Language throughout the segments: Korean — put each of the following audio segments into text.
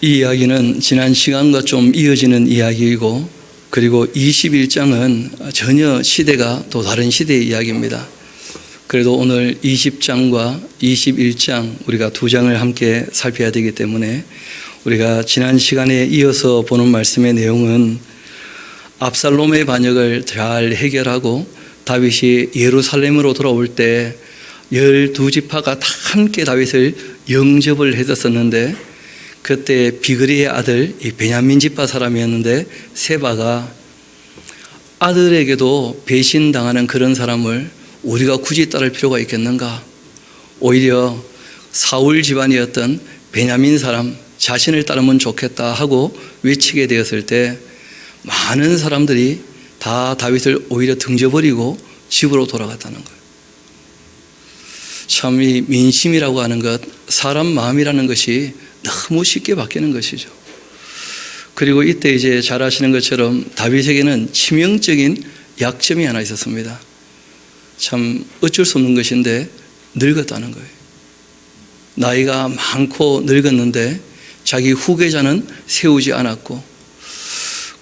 이 이야기는 지난 시간과 좀 이어지는 이야기이고, 그리고 21장은 전혀 시대가 또 다른 시대의 이야기입니다. 그래도 오늘 20장과 21장 우리가 두 장을 함께 살펴야 되기 때문에 우리가 지난 시간에 이어서 보는 말씀의 내용은 압살롬의 반역을 잘 해결하고 다윗이 예루살렘으로 돌아올 때 12지파가 다 함께 다윗을 영접을 해줬었는데, 그때 비그리의 아들 베냐민 지파 사람이었는데 세바가 아들에게도 배신당하는 그런 사람을 우리가 굳이 따를 필요가 있겠는가, 오히려 사울 집안이었던 베냐민 사람 자신을 따르면 좋겠다 하고 외치게 되었을 때 많은 사람들이 다 다윗을 오히려 등져버리고 집으로 돌아갔다는 거예요. 참 이 민심이라고 하는 것, 사람 마음이라는 것이 너무 쉽게 바뀌는 것이죠. 그리고 이때 이제 잘 아시는 것처럼 다윗에게는 치명적인 약점이 하나 있었습니다. 참 어쩔 수 없는 것인데 늙었다는 거예요. 나이가 많고 늙었는데 자기 후계자는 세우지 않았고,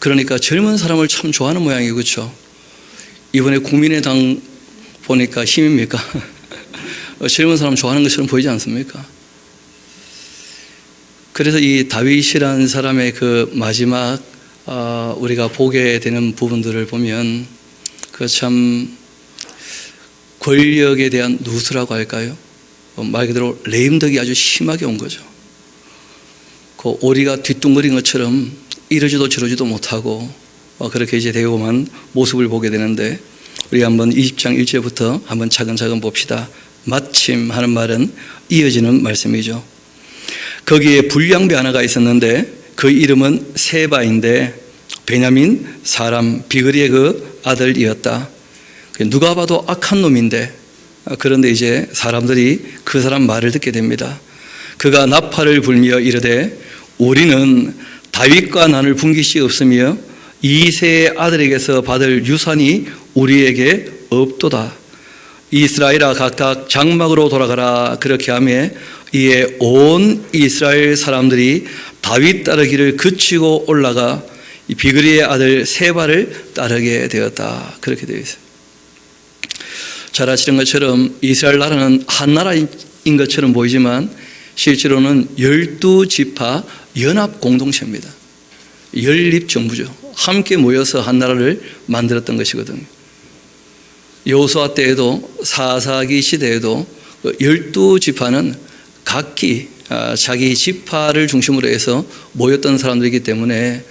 그러니까 젊은 사람을 참 좋아하는 모양이에요. 그렇죠? 이번에 국민의당 보니까 힘입니까? 젊은 사람 좋아하는 것처럼 보이지 않습니까? 그래서 이 다윗이라는 사람의 그 마지막 우리가 보게 되는 부분들을 보면 그 참 권력에 대한 누수라고 할까요? 말 그대로 레임덕이 아주 심하게 온 거죠. 그 오리가 뒤뚱거린 것처럼 이러지도 저러지도 못하고 그렇게 이제 되고만 모습을 보게 되는데, 우리 한번 20장 1절부터 한번 차근차근 봅시다. 마침 하는 말은 이어지는 말씀이죠. 거기에 불량배 하나가 있었는데 그 이름은 세바인데 베냐민 사람 비그리의 그 아들이었다. 누가 봐도 악한 놈인데, 그런데 이제 사람들이 그 사람 말을 듣게 됩니다. 그가 나팔을 불며 이르되 우리는 다윗과 난을 분깃이 없으며 이새의 아들에게서 받을 유산이 우리에게 없도다. 이스라엘아 각각 장막으로 돌아가라. 그렇게 하며 이에 온 이스라엘 사람들이 다윗 따르기를 그치고 올라가 이 비그리의 아들 세바를 따르게 되었다. 그렇게 되어 있어요. 잘 아시는 것처럼 이스라엘 나라는 한 나라인 것처럼 보이지만 실제로는 12지파 연합 공동체입니다. 연립정부죠. 함께 모여서 한 나라를 만들었던 것이거든요. 여호수아 때에도 사사기 시대에도 12지파는 각기 자기 지파를 중심으로 해서 모였던 사람들이기 때문에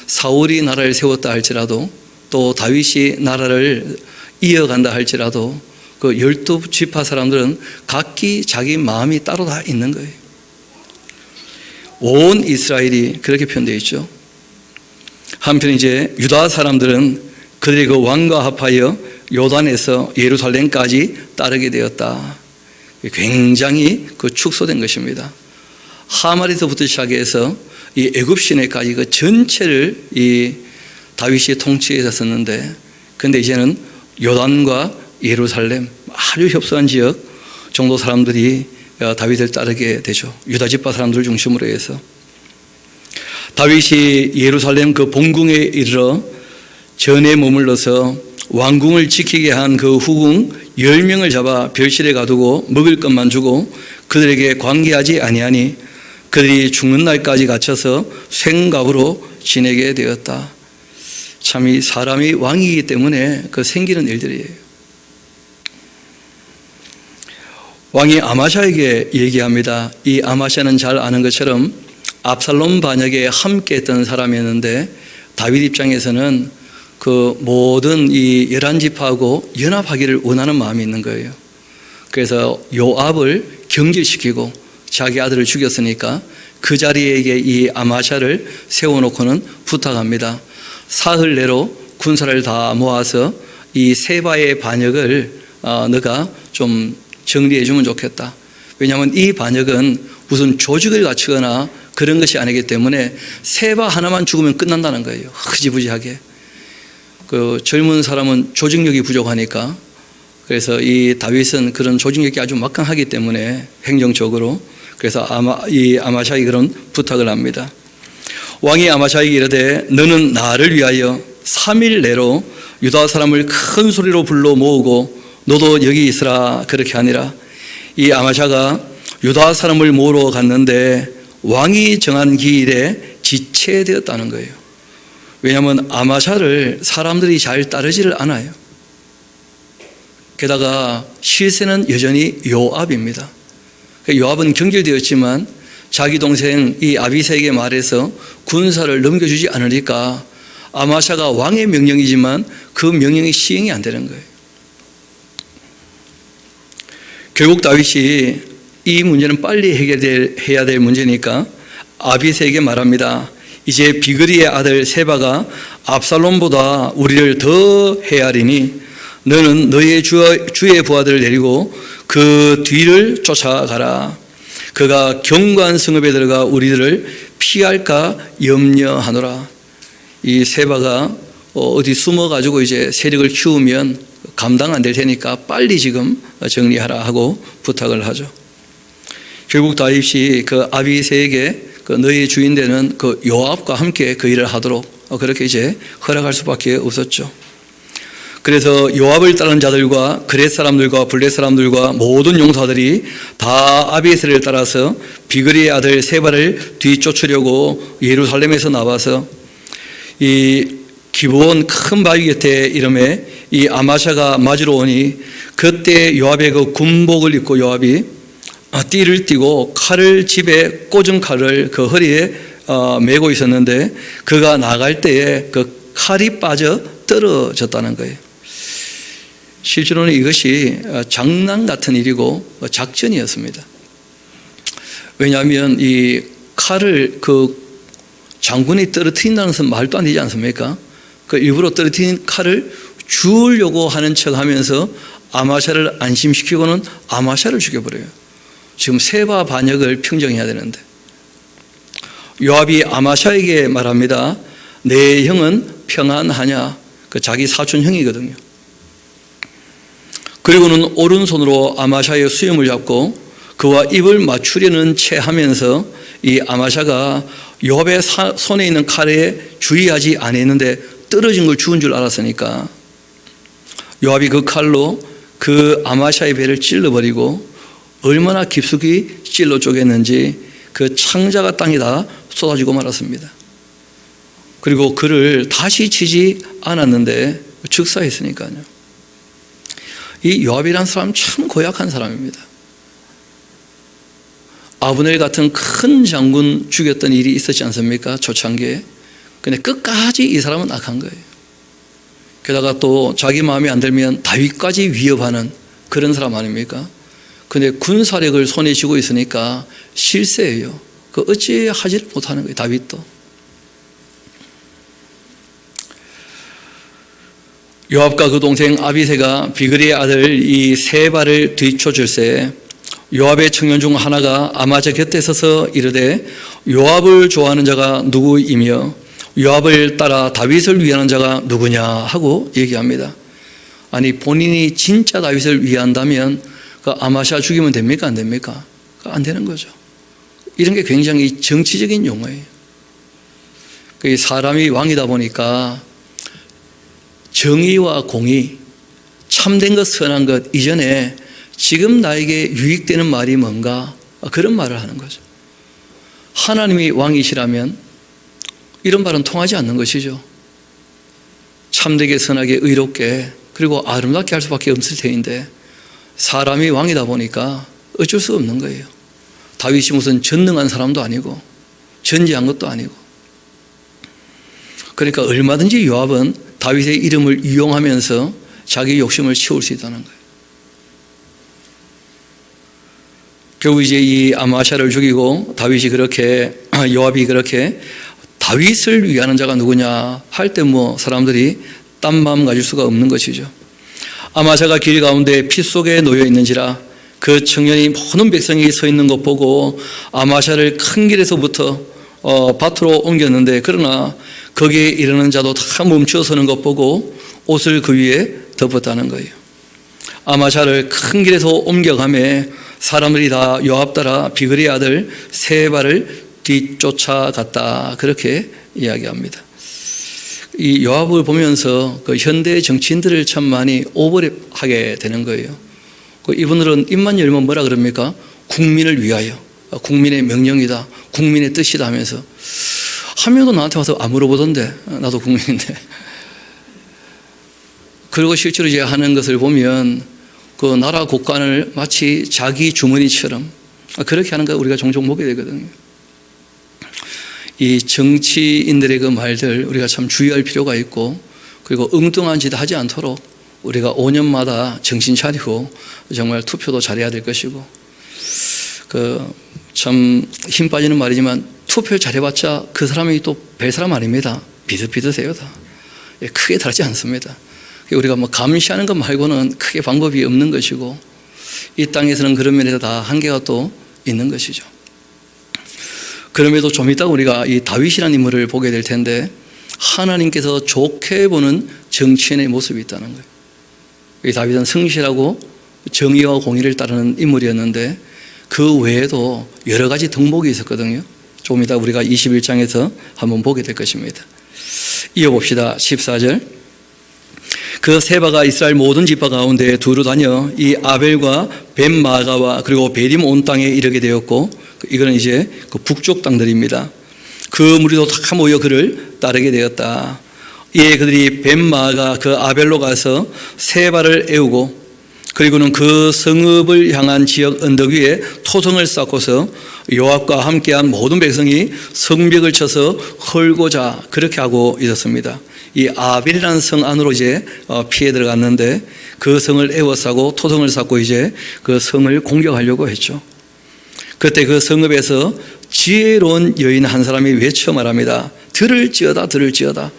사울이 나라를 세웠다 할지라도 또 다윗이 나라를 이어간다 할지라도 그 12지파 사람들은 각기 자기 마음이 따로 다 있는 거예요. 온 이스라엘이 그렇게 표현되어 있죠. 한편 이제 유다 사람들은 그들이 그 왕과 합하여 요단에서 예루살렘까지 따르게 되었다. 굉장히 그 축소된 것입니다. 하마리서부터 시작해서 이 애굽 시내까지 그 전체를 이 다윗이 통치했었는데, 근데 이제는 요단과 예루살렘 아주 협소한 지역 정도 사람들이 다윗을 따르게 되죠. 유다 지파 사람들을 중심으로 해서 다윗이 예루살렘 그 본궁에 이르러 전에 머물러서 왕궁을 지키게 한 그 후궁 10명을 잡아 별실에 가두고 먹을 것만 주고 그들에게 관계하지 아니하니 그들이 죽는 날까지 갇혀서 생각으로 지내게 되었다. 참 이 사람이 왕이기 때문에 그 생기는 일들이에요. 왕이 아마샤에게 얘기합니다. 이 아마샤는 잘 아는 것처럼 압살롬 반역에 함께 했던 사람이었는데 다윗 입장에서는 그 모든 이 11지파하고 연합하기를 원하는 마음이 있는 거예요. 그래서 요압을 경질시키고 자기 아들을 죽였으니까 그 자리에 이 아마샤를 세워놓고는 부탁합니다. 사흘 내로 군사를 다 모아서 이 세바의 반역을 너가 좀 정리해 주면 좋겠다. 왜냐하면 이 반역은 무슨 조직을 갖추거나 그런 것이 아니기 때문에 세바 하나만 죽으면 끝난다는 거예요. 흐지부지하게. 그 젊은 사람은 조직력이 부족하니까, 그래서 이 다윗은 그런 조직력이 아주 막강하기 때문에 행정적으로 그래서 이 아마샤에게 그런 부탁을 합니다. 왕이 아마샤에게 이르되 너는 나를 위하여 3일 내로 유다 사람을 큰 소리로 불러 모으고 너도 여기 있으라 그렇게 하니라. 이 아마샤가 유다 사람을 모으러 갔는데 왕이 정한 기일에 지체되었다는 거예요. 왜냐하면 아마샤를 사람들이 잘 따르지를 않아요. 게다가 실세는 여전히 요압입니다. 요압은 경질되었지만 자기 동생 이 아비새에게 말해서 군사를 넘겨주지 않으니까 아마샤가 왕의 명령이지만 그 명령이 시행이 안 되는 거예요. 결국 다윗이 이 문제는 빨리 해결해야 될 문제니까 아비새에게 말합니다. 이제 비그리의 아들 세바가 압살롬보다 우리를 더 헤아리니 너는 너의 주의 부하들을 데리고 그 뒤를 쫓아가라. 그가 견고한 성읍에 들어가 우리들을 피할까 염려하노라. 이 세바가 어디 숨어가지고 이제 세력을 키우면 감당 안 될 테니까 빨리 지금 정리하라 하고 부탁을 하죠. 결국 다윗이 그 아비새에게 그 너희 주인 되는 그 요압과 함께 그 일을 하도록 그렇게 이제 허락할 수밖에 없었죠. 그래서 요압을 따른 자들과 그렛 사람들과 블렛 사람들과 모든 용사들이 다 아비새를 따라서 비그리의 아들 세바를 뒤쫓으려고 예루살렘에서 나와서 이 기브온 큰 바위 곁에 이름에 이 아마샤가 맞으러 오니 그때 요압의 그 군복을 입고 요압이 띠를 띠고 칼을 집에 꽂은 칼을 그 허리에 메고 있었는데 그가 나갈 때에 그 칼이 빠져 떨어졌다는 거예요. 실제로는 이것이 장난 같은 일이고 작전이었습니다. 왜냐하면 이 칼을 그 장군이 떨어뜨린다는 것은 말도 안 되지 않습니까? 그 일부러 떨어뜨린 칼을 주우려고 하는 척 하면서 아마샤를 안심시키고는 아마샤를 죽여버려요. 지금 세바 반역을 평정해야 되는데 요압이 아마샤에게 말합니다. 내 형은 평안하냐? 그 자기 사촌 형이거든요. 그리고는 오른손으로 아마샤의 수염을 잡고 그와 입을 맞추려는 채 하면서 이 아마샤가 요압의 손에 있는 칼에 주의하지 않았는데 떨어진 걸 주운 줄 알았으니까 요압이 그 칼로 그 아마샤의 배를 찔러버리고 얼마나 깊숙이 찔러 쪼갰는지 그 창자가 땅에다 쏟아지고 말았습니다. 그리고 그를 다시 치지 않았는데 즉사했으니까요. 이 요압이라는 사람 참 고약한 사람입니다. 아브넬 같은 큰 장군 죽였던 일이 있었지 않습니까? 초창기에. 근데 끝까지 이 사람은 악한 거예요. 게다가 또 자기 마음에 안 들면 다윗까지 위협하는 그런 사람 아닙니까? 근데 군사력을 손에 쥐고 있으니까 실세예요. 그 어찌 하지를 못하는 거예요, 다윗도. 요압과 그 동생 아비새가 비그리의 아들 이 세바를 뒤쫓을새 요압의 청년 중 하나가 아마샤 곁에 서서 이르되 요압을 좋아하는 자가 누구이며 요압을 따라 다윗을 위하는 자가 누구냐 하고 얘기합니다. 아니 본인이 진짜 다윗을 위한다면 그 아마샤 죽이면 됩니까? 안 됩니까? 안 되는 거죠. 이런 게 굉장히 정치적인 용어예요. 사람이 왕이다 보니까 정의와 공의, 참된 것, 선한 것 이전에 지금 나에게 유익되는 말이 뭔가 그런 말을 하는 거죠. 하나님이 왕이시라면 이런 말은 통하지 않는 것이죠. 참되게, 선하게, 의롭게 그리고 아름답게 할 수밖에 없을 테인데 사람이 왕이다 보니까 어쩔 수 없는 거예요. 다윗이 무슨 전능한 사람도 아니고 전지한 것도 아니고 그러니까 얼마든지 요압은 다윗의 이름을 이용하면서 자기 욕심을 채울 수 있다는 거예요. 결국 이제 이 아마샤를 죽이고 다윗이 그렇게 요압이 그렇게 다윗을 위하는 자가 누구냐 할 때 뭐 사람들이 딴 마음 가질 수가 없는 것이죠. 아마샤가 길 가운데 피 속에 놓여 있는지라 그 청년이 모든 백성이 서 있는 것 보고 아마샤를 큰 길에서부터 밭으로 옮겼는데 그러나 거기에 이르는 자도 다 멈춰서는 것 보고 옷을 그 위에 덮었다는 거예요. 아마샤를 큰 길에서 옮겨가매 사람들이 다 요압 따라 비그리의 아들 세바를 뒤쫓아갔다. 그렇게 이야기합니다. 이 요압을 보면서 그 현대 정치인들을 참 많이 오버랩하게 되는 거예요. 이분들은 입만 열면 뭐라 그럽니까? 국민을 위하여, 국민의 명령이다, 국민의 뜻이다 하면서 한 명도 나한테 와서 안 물어보던데, 나도 국민인데. 그리고 실제로 이제 하는 것을 보면 그 나라 국간을 마치 자기 주머니처럼 그렇게 하는 거 우리가 종종 보게 되거든요. 이 정치인들의 그 말들 우리가 참 주의할 필요가 있고, 그리고 엉뚱한 짓 하지 않도록 우리가 5년마다 정신 차리고 정말 투표도 잘해야 될 것이고, 그 참 힘 빠지는 말이지만 투표를 잘해봤자 그 사람이 또 별 사람 아닙니다. 비슷비슷해요 다. 크게 다르지 않습니다. 우리가 뭐 감시하는 것 말고는 크게 방법이 없는 것이고, 이 땅에서는 그런 면에서 다 한계가 또 있는 것이죠. 그럼에도 좀 이따가 우리가 이 다윗이라는 인물을 보게 될 텐데, 하나님께서 좋게 보는 정치인의 모습이 있다는 거예요. 이 다윗은 성실하고 정의와 공의를 따르는 인물이었는데 그 외에도 여러 가지 덕목이 있었거든요. 조금 이따 우리가 21장에서 한번 보게 될 것입니다. 이어봅시다. 14절. 그 세바가 이스라엘 모든 지파 가운데 두루 다녀 이 아벨과 벤마가와 그리고 베림 온 땅에 이르게 되었고, 이거는 이제 그 북쪽 땅들입니다. 그 무리도 다 모여 그를 따르게 되었다. 이에 그들이 벤마가 그 아벨로 가서 세바를 애우고, 그리고는 그 성읍을 향한 지역 언덕 위에 토성을 쌓고서 요압과 함께한 모든 백성이 성벽을 쳐서 헐고자 그렇게 하고 있었습니다. 이 아벨이라는 성 안으로 이제 피해 들어갔는데 그 성을 에워싸고 토성을 쌓고 이제 그 성을 공격하려고 했죠. 그때 그 성읍에서 지혜로운 여인 한 사람이 외쳐 말합니다. 들을지어다, 들을지어다.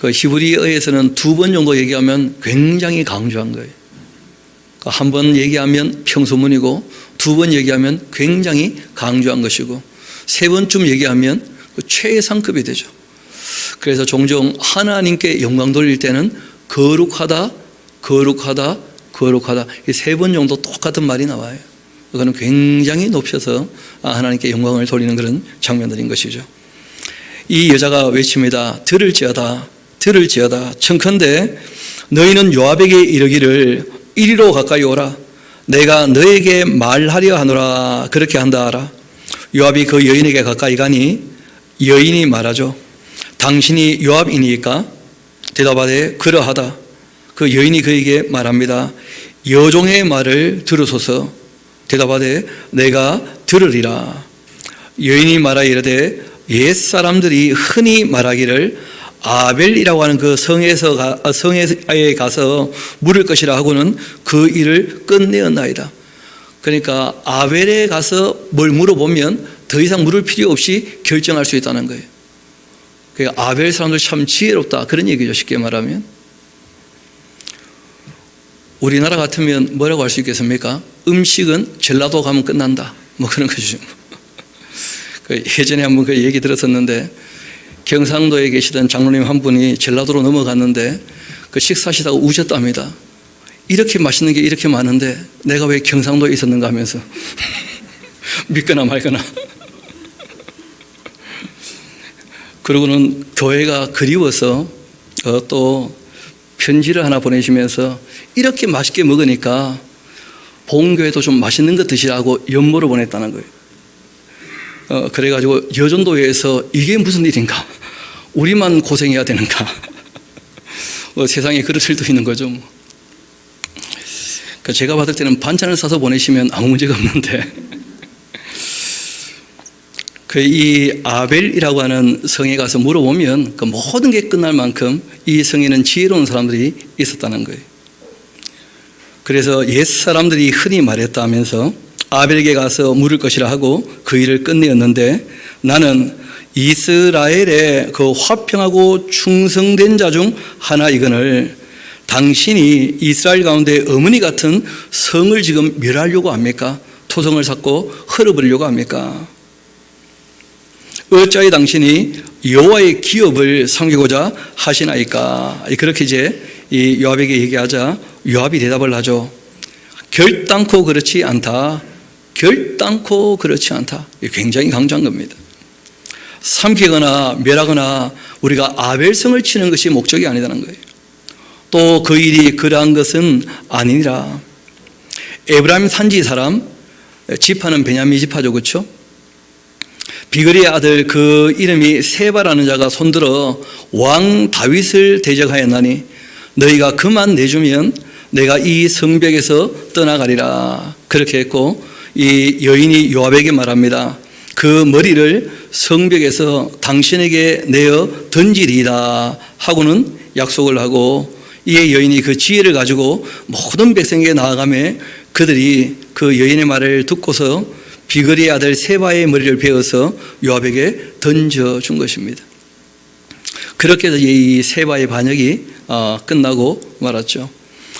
그 히브리어에서는 2번 정도 얘기하면 굉장히 강조한 거예요. 한 번 얘기하면 평소문이고, 2번 얘기하면 굉장히 강조한 것이고, 3번쯤 얘기하면 최상급이 되죠. 그래서 종종 하나님께 영광 돌릴 때는 거룩하다, 거룩하다, 거룩하다, 이 3번 정도 똑같은 말이 나와요. 그거는 굉장히 높여서 하나님께 영광을 돌리는 그런 장면들인 것이죠. 이 여자가 외칩니다. 들을지어다, 들을지어다. 청컨대 너희는 요압에게 이르기를 이리로 가까이 오라. 내가 너에게 말하려 하노라. 그렇게 한다 하라. 요압이 그 여인에게 가까이 가니 여인이 말하죠. 당신이 요압이니까? 대답하되 그러하다. 그 여인이 그에게 말합니다. 여종의 말을 들으소서. 대답하되 내가 들으리라. 여인이 말하여 이르되 옛사람들이 흔히 말하기를 아벨이라고 하는 그 성에 가서 물을 것이라 하고는 그 일을 끝내었나이다. 그러니까 아벨에 가서 뭘 물어보면 더 이상 물을 필요 없이 결정할 수 있다는 거예요. 그러니까 아벨 사람들 참 지혜롭다, 그런 얘기죠. 쉽게 말하면 우리나라 같으면 뭐라고 할 수 있겠습니까? 음식은 전라도 가면 끝난다, 뭐 그런 거죠. 예전에 한번 그 얘기 들었었는데, 경상도에 계시던 장로님 한 분이 전라도로 넘어갔는데 그 식사하시다가 우셨답니다. 이렇게 맛있는 게 이렇게 많은데 내가 왜 경상도에 있었는가 하면서 믿거나 말거나. 그러고는 교회가 그리워서 또 편지를 하나 보내시면서 이렇게 맛있게 먹으니까 본교회도 좀 맛있는 거 드시라고 연모를 보냈다는 거예요. 그래가지고 여전도회에서 이게 무슨 일인가? 우리만 고생해야 되는가? 세상에 그럴 수도 있는 거죠. 제가 받을 때는 반찬을 싸서 보내시면 아무 문제가 없는데, 이 아벨이라고 하는 성에 가서 물어보면 그 모든 게 끝날 만큼 이 성에는 지혜로운 사람들이 있었다는 거예요. 그래서 옛 사람들이 흔히 말했다면서 아벨에게 가서 물을 것이라 하고 그 일을 끝내었는데, 나는 이스라엘의 그 화평하고 충성된 자 중 하나이거늘 당신이 이스라엘 가운데 어머니 같은 성을 지금 멸하려고 합니까? 토성을 쌓고 헐어버리려고 합니까? 어찌하여 당신이 여호와의 기업을 섬기고자 하시나이까? 그렇게 이제 이 요압에게 얘기하자 요압이 대답을 하죠. 결단코 그렇지 않다. 결단코 그렇지 않다. 굉장히 강조한 겁니다. 삼키거나 멸하거나 우리가 아벨성을 치는 것이 목적이 아니라는 거예요. 또 그 일이 그러한 것은 아니니라. 에브라임 산지 사람, 지파는 베냐민 지파죠, 그렇죠? 비그리의 아들 그 이름이 세바라는 자가 손들어 왕 다윗을 대적하였나니 너희가 그만 내주면 내가 이 성벽에서 떠나가리라. 그렇게 했고 이 여인이 요압에게 말합니다. 그 머리를 성벽에서 당신에게 내어 던지리이다 하고는 약속을 하고, 이에 여인이 그 지혜를 가지고 모든 백성에게 나아가며 그들이 그 여인의 말을 듣고서 비그리의 아들 세바의 머리를 베어서 요압에게 던져준 것입니다. 그렇게 해서 이 세바의 반역이 끝나고 말았죠.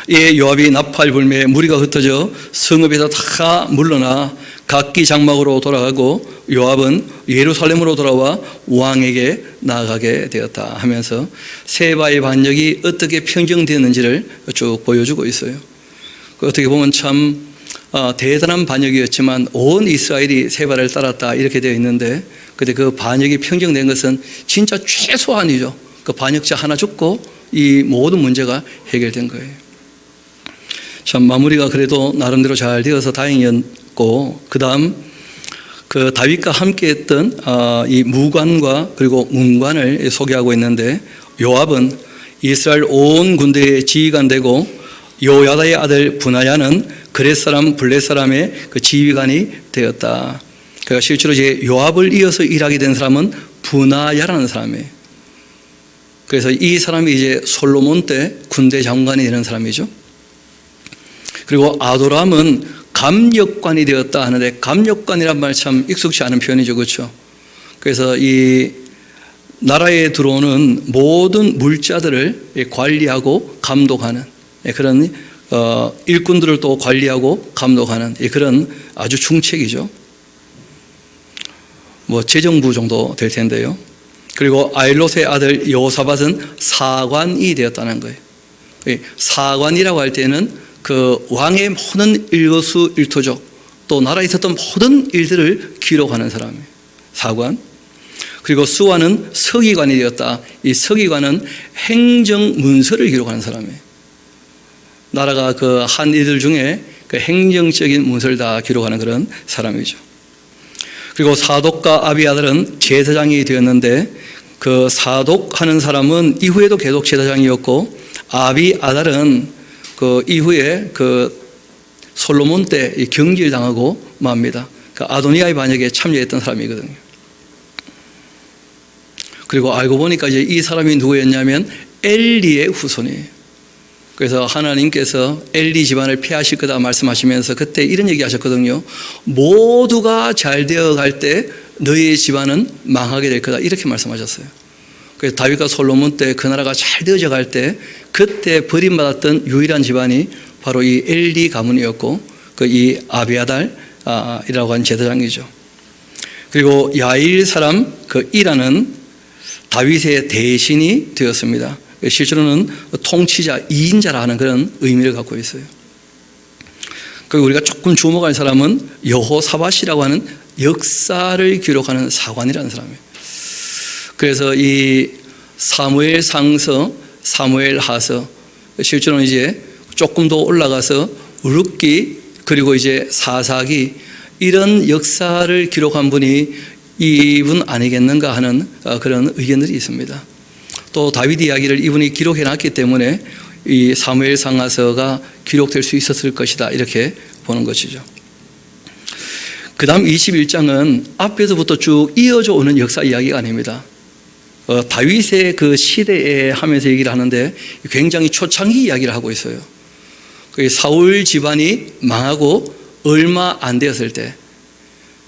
이에 요압이 나팔 불매 무리가 흩어져 성읍에서 다 물러나 각기 장막으로 돌아가고 요압은 예루살렘으로 돌아와 왕에게 나아가게 되었다 하면서 세바의 반역이 어떻게 평정되었는지를 쭉 보여주고 있어요. 어떻게 보면 참 대단한 반역이었지만 온 이스라엘이 세바를 따랐다 이렇게 되어 있는데, 그런데 그 반역이 평정된 것은 진짜 최소한이죠. 그 반역자 하나 죽고 이 모든 문제가 해결된 거예요. 참 마무리가 그래도 나름대로 잘 되어서 다행이었고, 그 다음 그 다윗과 함께했던 이 무관과 그리고 문관을 소개하고 있는데, 요압은 이스라엘 온 군대의 지휘관 되고 요야다의 아들 분하야는 그렛 사람 블렛 사람의 그 지휘관이 되었다. 그러니까 실제로 이제 요압을 이어서 일하게 된 사람은 분하야라는 사람이에요. 그래서 이 사람이 이제 솔로몬 때 군대 장관이 되는 사람이죠. 그리고 아도람은 감역관이 되었다 하는데, 감역관이란 말 참 익숙치 않은 표현이죠, 그렇죠? 그래서 이 나라에 들어오는 모든 물자들을 관리하고 감독하는 그런 일꾼들을 또 관리하고 감독하는 그런 아주 중책이죠. 뭐 재정부 정도 될 텐데요. 그리고 아일롯의 아들 여호사밧은 사관이 되었다는 거예요. 사관이라고 할 때는 그 왕의 모든 일거수일투족 또 나라에 있었던 모든 일들을 기록하는 사람이에요. 사관. 그리고 수완은 서기관이 되었다. 이 서기관은 행정문서를 기록하는 사람이에요. 나라가 그 한 일들 중에 그 행정적인 문서를 다 기록하는 그런 사람이죠. 그리고 사독과 아비아달은 제사장이 되었는데, 그 사독하는 사람은 이후에도 계속 제사장이었고, 아비아달은 그 이후에 그 솔로몬 때 경질당하고 맙니다. 그 아도니아의 반역에 참여했던 사람이거든요. 그리고 알고 보니까 이제 이 사람이 누구였냐면 엘리의 후손이에요. 그래서 하나님께서 엘리 집안을 폐하실 거다 말씀하시면서 그때 이런 얘기 하셨거든요. 모두가 잘 되어갈 때 너희의 집안은 망하게 될 거다 이렇게 말씀하셨어요. 그래서 다윗과 솔로몬 때 그 나라가 잘 되어져 갈 때 그때 버림받았던 유일한 집안이 바로 이 엘리 가문이었고, 그 이 아비아달이라고 하는 제사장이죠. 그리고 야일 사람 그 이라는 다윗의 대신이 되었습니다. 실제로는 통치자, 2인자라는 그런 의미를 갖고 있어요. 그리고 우리가 조금 주목할 사람은 여호사밧이라고 하는 역사를 기록하는 사관이라는 사람이에요. 그래서 이 사무엘 상서, 사무엘 하서, 실제로는 이제 조금 더 올라가서 룻기, 그리고 이제 사사기, 이런 역사를 기록한 분이 이분 아니겠는가 하는 그런 의견들이 있습니다. 또 다윗 이야기를 이분이 기록해 놨기 때문에 이 사무엘 상하서가 기록될 수 있었을 것이다 이렇게 보는 것이죠. 그 다음 21장은 앞에서부터 쭉 이어져 오는 역사 이야기가 아닙니다. 다윗의 그 시대에 하면서 얘기를 하는데 굉장히 초창기 이야기를 하고 있어요. 사울 집안이 망하고 얼마 안 되었을 때,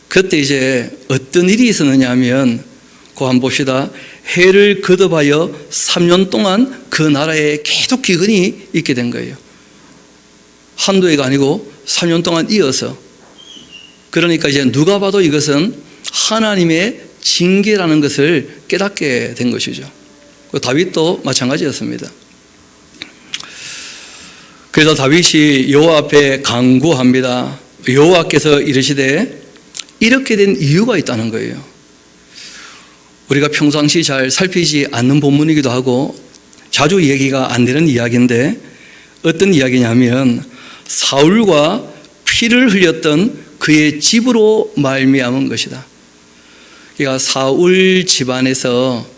그때 이제 어떤 일이 있었느냐 하면, 그거 한번 봅시다. 해를 거듭하여 3년 동안 그 나라에 계속 기근이 있게 된 거예요. 한두 해가 아니고 3년 동안 이어서. 그러니까 이제 누가 봐도 이것은 하나님의 징계라는 것을 깨닫게 된 것이죠. 다윗도 마찬가지였습니다. 그래서 다윗이 여호와 앞에 간구합니다. 여호와께서 이르시되 이렇게 된 이유가 있다는 거예요. 우리가 평상시 잘 살피지 않는 본문이기도 하고 자주 얘기가 안 되는 이야기인데 어떤 이야기냐면 사울과 피를 흘렸던 그의 집으로 말미암은 것이다. 그러니까 사울 집안에서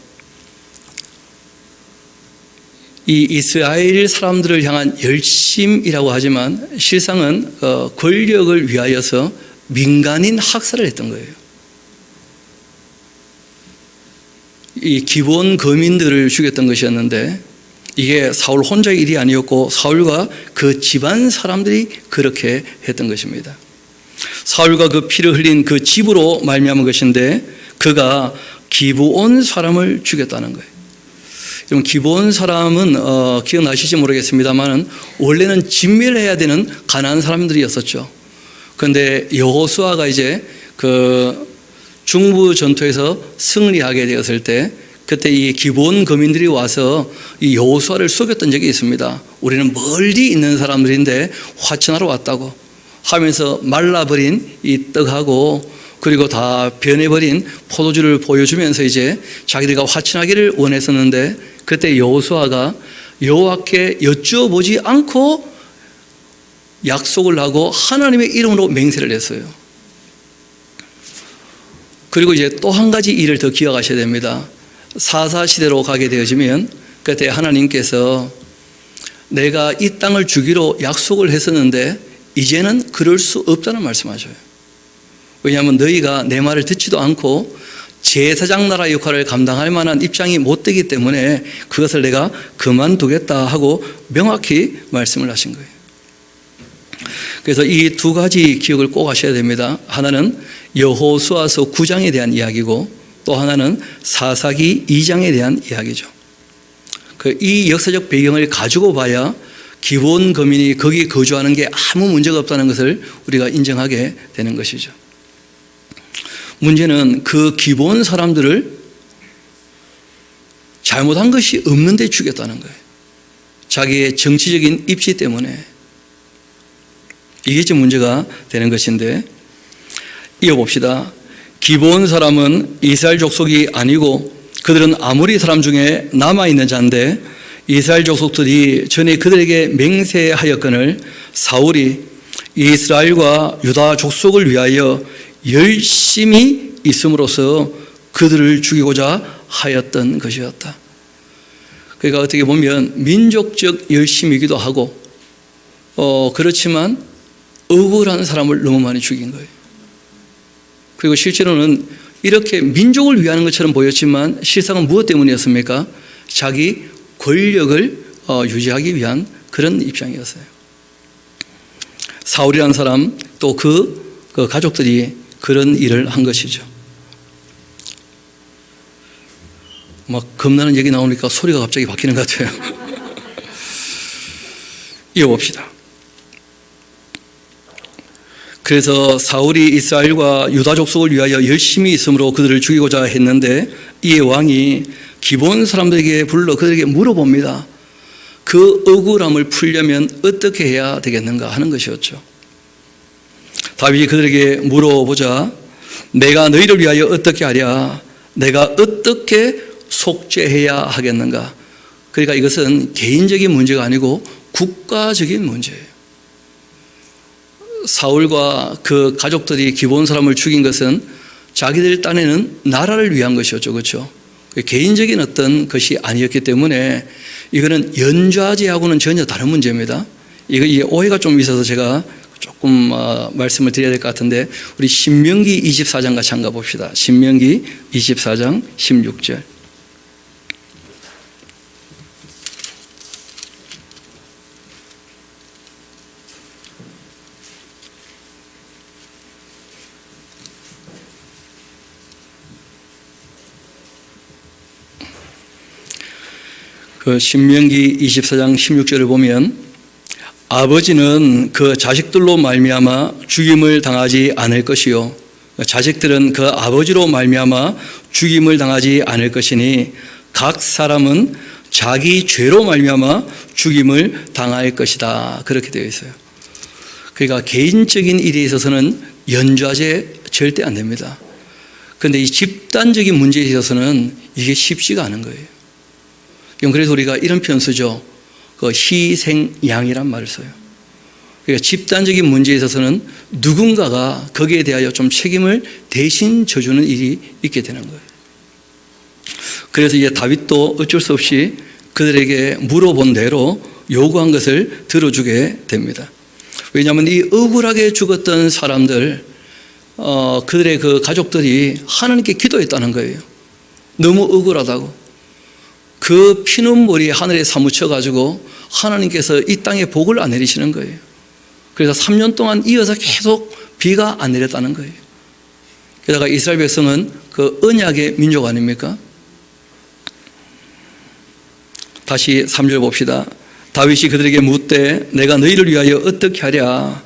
이 이스라엘 사람들을 향한 열심이라고 하지만 실상은 권력을 위하여서 민간인 학살을 했던 거예요. 이 기본 거민들을 죽였던 것이었는데 이게 사울 혼자의 일이 아니었고 사울과 그 집안 사람들이 그렇게 했던 것입니다. 사울과 그 피를 흘린 그 집으로 말미암은 것인데 그가 기브온 사람을 죽였다는 거예요. 여러분 기브온 사람은 기억나실지 모르겠습니다만 원래는 진멸해야 되는 가나안 사람들이었었죠. 그런데 여호수아가 이제 그 중부 전투에서 승리하게 되었을 때 그때 이 기브온 거민들이 와서 이 여호수아를 속였던 적이 있습니다. 우리는 멀리 있는 사람들인데 화친하러 왔다고 하면서 말라버린 이 떡하고 그리고 다 변해버린 포도주를 보여주면서 이제 자기들과 화친하기를 원했었는데 그때 여호수아가 여호와께 여쭈어보지 않고 약속을 하고 하나님의 이름으로 맹세를 했어요. 그리고 이제 또 한 가지 일을 더 기억하셔야 됩니다. 사사시대로 가게 되어지면 그때 하나님께서 내가 이 땅을 주기로 약속을 했었는데 이제는 그럴 수 없다는 말씀하셔요. 왜냐하면 너희가 내 말을 듣지도 않고 제사장 나라 역할을 감당할 만한 입장이 못 되기 때문에 그것을 내가 그만두겠다 하고 명확히 말씀을 하신 거예요. 그래서 이 두 가지 기억을 꼭 하셔야 됩니다. 하나는 여호수아서 9장에 대한 이야기고 또 하나는 사사기 2장에 대한 이야기죠. 이 역사적 배경을 가지고 봐야 기브온 거민이 거기 거주하는 게 아무 문제가 없다는 것을 우리가 인정하게 되는 것이죠. 문제는 그 기브온 사람들을 잘못한 것이 없는데 죽였다는 거예요. 자기의 정치적인 입지 때문에. 이게 지금 문제가 되는 것인데 이어봅시다. 기브온 사람은 이스라엘 족속이 아니고 그들은 아모리 사람 중에 남아있는 자인데 이스라엘 족속들이 전에 그들에게 맹세하였거늘 사울이 이스라엘과 유다 족속을 위하여 열심히 있음으로써 그들을 죽이고자 하였던 것이었다. 그러니까 어떻게 보면 민족적 열심이기도 하고 그렇지만 억울한 사람을 너무 많이 죽인 거예요. 그리고 실제로는 이렇게 민족을 위하는 것처럼 보였지만 실상은 무엇 때문이었습니까? 자기 권력을 유지하기 위한 그런 입장이었어요. 사울이라는 사람 또 그 가족들이 그런 일을 한 것이죠. 막 겁나는 얘기 나오니까 소리가 갑자기 바뀌는 것 같아요. 이어봅시다. 그래서 사울이 이스라엘과 유다 족속을 위하여 열심히 있으므로 그들을 죽이고자 했는데 이에 왕이 기브온 사람들에게 불러 그들에게 물어봅니다. 그 억울함을 풀려면 어떻게 해야 되겠는가 하는 것이었죠. 다윗이 그들에게 물어보자 내가 너희를 위하여 어떻게 하랴? 내가 어떻게 속죄해야 하겠는가? 그러니까 이것은 개인적인 문제가 아니고 국가적인 문제예요. 사울과 그 가족들이 기브온 사람을 죽인 것은 자기들 딴에는 나라를 위한 것이었죠. 그렇죠? 개인적인 어떤 것이 아니었기 때문에 이거는 연좌제하고는 전혀 다른 문제입니다. 이게 오해가 좀 있어서 제가 조금 말씀을 드려야 될 것 같은데 우리 신명기 24장 같이 한번 봅시다. 신명기 24장 16절. 그 신명기 24장 16절을 보면 아버지는 그 자식들로 말미암아 죽임을 당하지 않을 것이요 자식들은 그 아버지로 말미암아 죽임을 당하지 않을 것이니 각 사람은 자기 죄로 말미암아 죽임을 당할 것이다. 그렇게 되어 있어요. 그러니까 개인적인 일에 있어서는 연좌제 절대 안 됩니다. 그런데 이 집단적인 문제에 있어서는 이게 쉽지가 않은 거예요. 그래서 우리가 이런 표현 쓰죠. 그 희생양이란 말을 써요. 그러니까 집단적인 문제에 있어서는 누군가가 거기에 대하여 좀 책임을 대신 져주는 일이 있게 되는 거예요. 그래서 이제 다윗도 어쩔 수 없이 그들에게 물어본 대로 요구한 것을 들어주게 됩니다. 왜냐하면 이 억울하게 죽었던 사람들, 그들의 그 가족들이 하나님께 기도했다는 거예요. 너무 억울하다고. 그 피눈물이 하늘에 사무쳐가지고 하나님께서 이 땅에 복을 안 내리시는 거예요. 그래서 3년 동안 이어서 계속 비가 안 내렸다는 거예요. 게다가 이스라엘 백성은 그 언약의 민족 아닙니까? 다시 3절 봅시다. 다윗이 그들에게 묻되 내가 너희를 위하여 어떻게 하랴?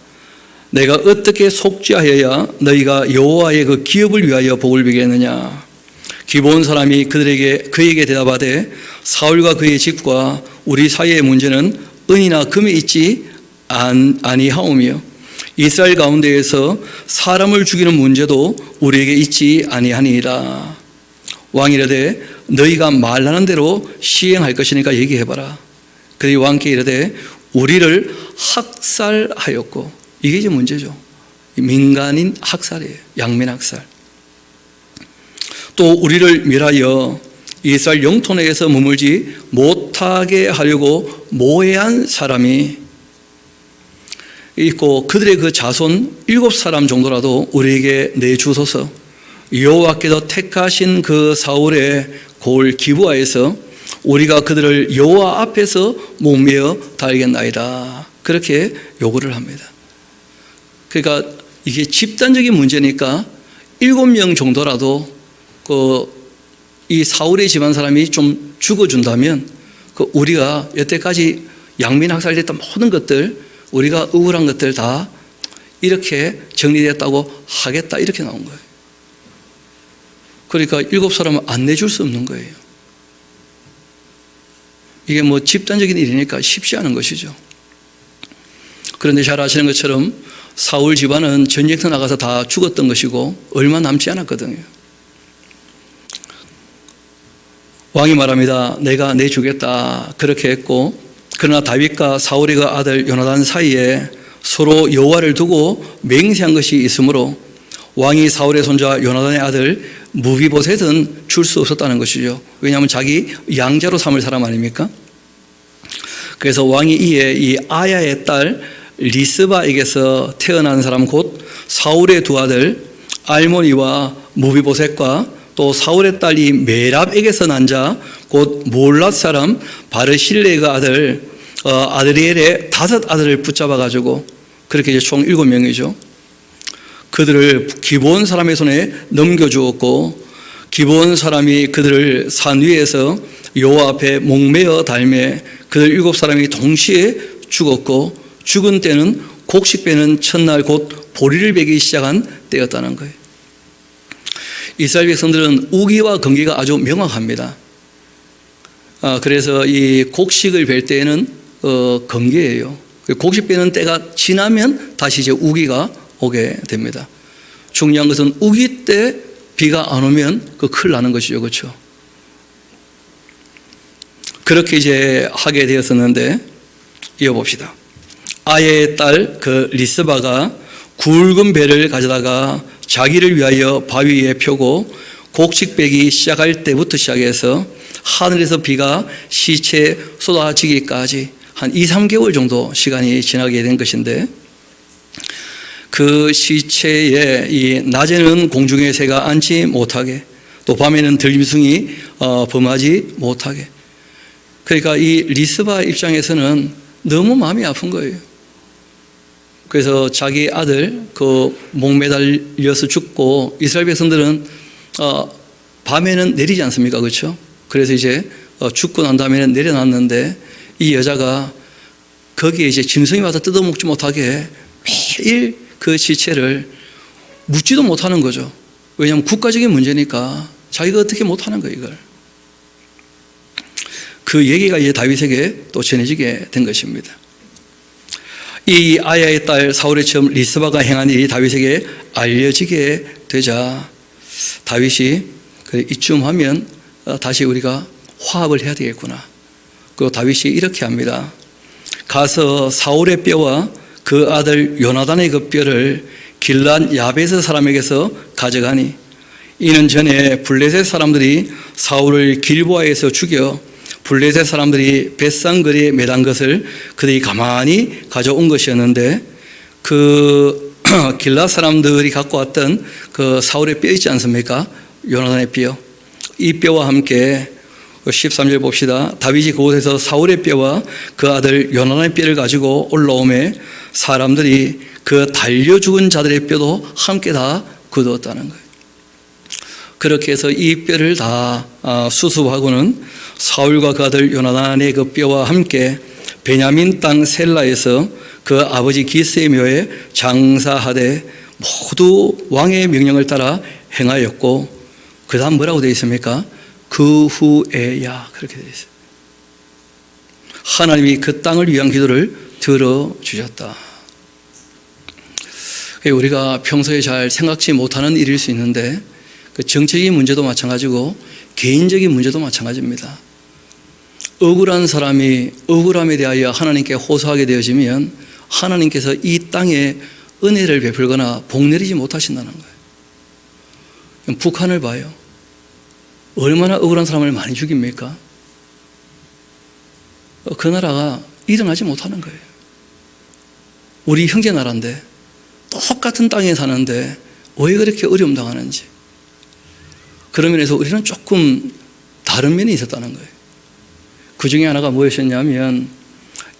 내가 어떻게 속죄하여야 너희가 여호와의 그 기업을 위하여 복을 비겠느냐? 기브온 사람이 그에게 대답하되 사울과 그의 집과 우리 사이의 문제는 은이나 금에 있지 아니하오며 이스라엘 가운데에서 사람을 죽이는 문제도 우리에게 있지 아니하니이다. 왕이 이르되 너희가 말하는 대로 시행할 것이니까 얘기해봐라. 그들이 왕께 이르되 우리를 학살하였고, 이게 이제 문제죠. 민간인 학살이에요. 양민 학살. 또 우리를 멸하여 이스라엘 영토 내에서 머물지 못하게 하려고 모해한 사람이 있고 그들의 그 자손 7사람 정도라도 우리에게 내주소서. 여호와께서 택하신 그 사울의 골 기브아에서 우리가 그들을 여호와 앞에서 목매어 달겠나이다. 그렇게 요구를 합니다. 그러니까 이게 집단적인 문제니까 7명 정도라도 이 사울의 집안 사람이 좀 죽어준다면 우리가 여태까지 양민학살됐던 모든 것들, 우리가 억울한 것들 다 이렇게 정리됐다고 하겠다, 이렇게 나온 거예요. 그러니까 7사람은 안 내줄 수 없는 거예요. 이게 뭐 집단적인 일이니까 쉽지 않은 것이죠. 그런데 잘 아시는 것처럼 사울 집안은 전쟁터 나가서 다 죽었던 것이고 얼마 남지 않았거든요. 왕이 말합니다. 내가 내주겠다. 그렇게 했고, 그러나 다윗과 사울의 그 아들 요나단 사이에 서로 여호와를 두고 맹세한 것이 있으므로 왕이 사울의 손자 요나단의 아들 무비보셋은 줄 수 없었다는 것이죠. 왜냐하면 자기 양자로 삼을 사람 아닙니까? 그래서 왕이 이에 이 아야의 딸 리스바에게서 태어난 사람 곧 사울의 두 아들 알모니와 무비보셋과 또 사울의 딸 이 메랍에게서 난 자 곧 몰랏 사람 바르실레의 그 아들 아드리엘의 5 아들을 붙잡아 가지고 그렇게 이제 총 7명이죠. 그들을 기브온 사람의 손에 넘겨주었고 기브온 사람이 그들을 산 위에서 여호와 앞에 목매어 달매 그들 7사람이 동시에 죽었고 죽은 때는 곡식 베는 첫날 곧 보리를 베기 시작한 때였다는 거예요. 이스라엘 백성들은 우기와 건기가 아주 명확합니다. 그래서 이 곡식을 벨 때에는 건기예요. 곡식 베는 때가 지나면 다시 이제 우기가 오게 됩니다. 중요한 것은 우기 때 비가 안 오면 큰일 나는 것이죠. 그렇죠? 그렇게 이제 하게 되었었는데 이어봅시다. 아예의 딸 그 리스바가 굵은 배를 가져다가 자기를 위하여 바위 위에 펴고 곡식 베기 시작할 때부터 시작해서 하늘에서 비가 시체에 쏟아지기까지 한 2-3개월 정도 시간이 지나게 된 것인데 그 시체에 이 낮에는 공중의 새가 앉지 못하게 또 밤에는 들짐승이 범하지 못하게 그러니까 이 리스바 입장에서는 너무 마음이 아픈 거예요. 그래서 자기 아들 목 매달려서 죽고 이스라엘 백성들은 밤에는 내리지 않습니까? 그렇죠? 그래서 이제 죽고 난 다음에는 내려놨는데 이 여자가 거기에 이제 짐승이 와서 뜯어먹지 못하게 매일 그 시체를 묻지도 못하는 거죠. 왜냐하면 국가적인 문제니까 자기가 어떻게 못하는 거예요, 이걸. 그 얘기가 이제 다윗에게 또 전해지게 된 것입니다. 이 아야의 딸 사울의 처음 리스바가 행한 일이 다윗에게 알려지게 되자 다윗이 이쯤 하면 다시 우리가 화합을 해야 되겠구나. 그리고 다윗이 이렇게 합니다. 가서 사울의 뼈와 그 아들 요나단의 그 뼈를 길앗 야베스 사람에게서 가져가니 이는 전에 블레셋 사람들이 사울을 길보아에서 죽여 블레셋 사람들이 벳산거리에 매단 것을 그들이 가만히 가져온 것이었는데 그 길앗 사람들이 갖고 왔던 그 사울의 뼈 있지 않습니까? 요나단의 뼈. 이 뼈와 함께 13절 봅시다. 다윗이 그곳에서 사울의 뼈와 그 아들 요나단의 뼈를 가지고 올라오매 사람들이 그 달려 죽은 자들의 뼈도 함께 다 거두었다는 거예요. 그렇게 해서 이 뼈를 다 수습하고는 사울과 그 아들 요나단의 그 뼈와 함께 베냐민 땅 셀라에서 그 아버지 기스의 묘에 장사하되 모두 왕의 명령을 따라 행하였고 그 다음 뭐라고 되어 있습니까? 그 후에야 그렇게 되어 있어요. 하나님이 그 땅을 위한 기도를 들어주셨다. 우리가 평소에 잘 생각지 못하는 일일 수 있는데 그 정책적인 문제도 마찬가지고 개인적인 문제도 마찬가지입니다. 억울한 사람이 억울함에 대하여 하나님께 호소하게 되어지면 하나님께서 이 땅에 은혜를 베풀거나 복 내리지 못하신다는 거예요. 북한을 봐요. 얼마나 억울한 사람을 많이 죽입니까? 그 나라가 일어나지 못하는 거예요. 우리 형제 나라인데 똑같은 땅에 사는데 왜 그렇게 어려움 당하는지. 그런 면에서 우리는 조금 다른 면이 있었다는 거예요. 그 중에 하나가 무엇이었냐면